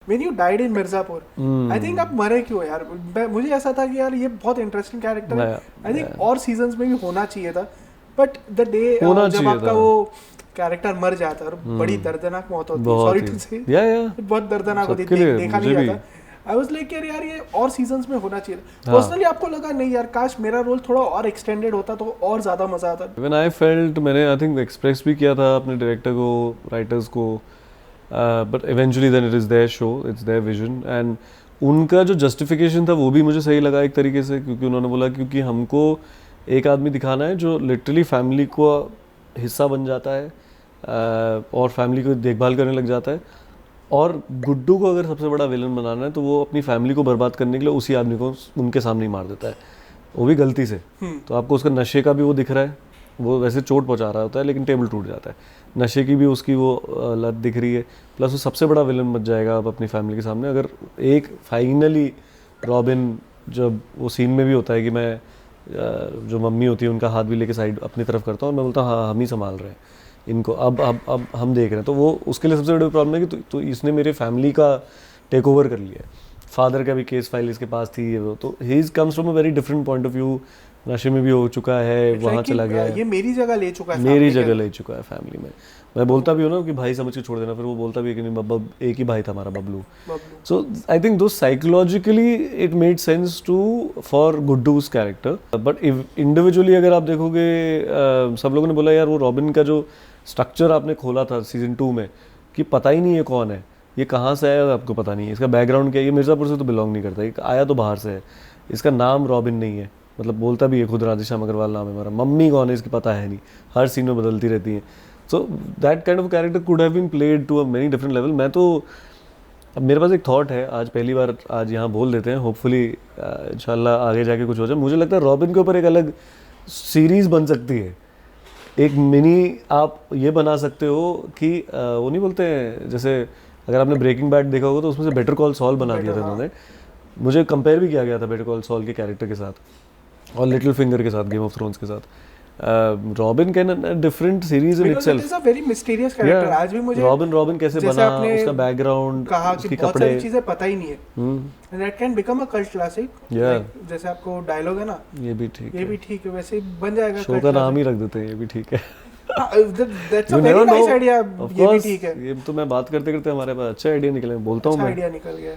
When you died in Mirzapur, I think आप मरे क्यों यार? मुझे ऐसा था कि यार ये बहुत इंटरेस्टिंग कैरेक्टर है, आई थिंक और सीजन्स में भी होना चाहिए था, बट द डे जब आपका वो कैरेक्टर मर जाता है, बड़ी दर्दनाक मौत होती है, सॉरी टू से, बहुत दर्दनाक होती है, देखा नहीं जाता। आई वाज लाइक यार ये और सीजन्स में होना चाहिए था। पर्सनली आपको लगा नहीं यार काश मेरा रोल थोड़ा और एक्सटेंडेड होता तो और ज्यादा मजा आता? व्हेन आई फेल्ट, मैंने आई थिंक एक्सप्रेस भी किया था अपने डायरेक्टर को, राइटर्स को, but eventually then it is their show, it's their vision, and उनका जो जस्टिफिकेशन था वो भी मुझे सही लगा एक तरीके से, क्योंकि उन्होंने बोला क्योंकि हमको एक आदमी दिखाना है जो लिटरली फैमिली को हिस्सा बन जाता है और फैमिली को देखभाल करने लग जाता है, और गुड्डू को अगर सबसे बड़ा विलन बनाना है तो वो अपनी फैमिली को बर्बाद करने के लिए उसी आदमी को उनके सामने ही मार देता है, वो भी गलती से। तो आपको उसका नशे का भी वो दिख रहा है, वो वैसे चोट पहुंचा रहा होता है लेकिन टेबल टूट जाता है, नशे की भी उसकी वो लत दिख रही है, प्लस वो सबसे बड़ा विलन बच जाएगा अब अपनी फैमिली के सामने। अगर एक फाइनली रॉबिन, जब वो सीन में भी होता है कि मैं जो मम्मी होती है उनका हाथ भी लेके साइड अपनी तरफ करता हूँ और मैं बोलता हूँ हाँ हम ही संभाल रहे हैं इनको, अब हम देख रहे हैं, तो वो उसके लिए सबसे बड़ी प्रॉब्लम है कि तो इसने मेरे फैमिली का टेक ओवर कर लिया है। फादर का भी केस फाइल इसके पास थी, वो तो he comes from a very different point of view, नशे में भी हो चुका है, वहाँ चला गया है, ये मेरी जगह ले चुका है, मेरी जगह ले चुका है फैमिली में। मैं बोलता भी हूँ ना कि भाई समझ के छोड़ देना, फिर वो बोलता भी है कि नहीं बब्बा, एक ही भाई था हमारा Bablu. So I think though psychologically it made sense to for Guddu's character, but individually अगर आप देखोगे सब लोगों ने बोला यार वो रॉबिन का जो स्ट्रक्चर आपने खोला था सीजन 2 में कि पता ही नहीं है कौन है, ये कहाँ से आया आपको पता नहीं है, इसका बैकग्राउंड क्या है, ये मिर्ज़ापुर से तो बिलोंग नहीं करता, ये आया तो बाहर से है, इसका नाम रॉबिन नहीं है, मतलब बोलता भी है खुद राधेश्याम अग्रवाल नाम है हमारा, मम्मी कौन है इसकी पता है नहीं, हर सीन में बदलती रहती हैं। So that kind of character could have been played to a many different level. मैं तो अब मेरे पास एक थॉट है, आज पहली बार आज यहाँ बोल देते हैं, होपफुली इंशाल्लाह आगे जाके कुछ हो जाए। मुझे लगता है रॉबिन के ऊपर एक अलग सीरीज़ बन सकती है, एक मिनी आप ये बना सकते हो कि वो नहीं बोलते हैं, जैसे अगर आपने ब्रेकिंग बैड देखा होगा तो उसमें से बेटर कॉल सॉल बना दिया था उन्होंने, मुझे कंपेयर भी किया गया था बेटर कॉल सॉल के कैरेक्टर के साथ और लिटिल फिंगर के साथ, गेम ऑफ थ्रोन्स के साथ। Robin can different series in itself, it's a very mysterious character. आज भी मुझे रॉबिन कैसे बना, उसका बैकग्राउंड, उसके कपड़े, सारी चीजें पता ही नहीं है, and that can become a cult classic. जैसे आपको डायलॉग है ना, ये भी ठीक है, वैसे ही बन जाएगा, शो का नाम ही रख देते हैं ये भी ठीक है। That's a very nice idea, ये भी ठीक है। ये तो मैं बात करते करते हमारे पास अच्छा आइडिया निकले, बोलता हूँ मैं, आइडिया निकल गया।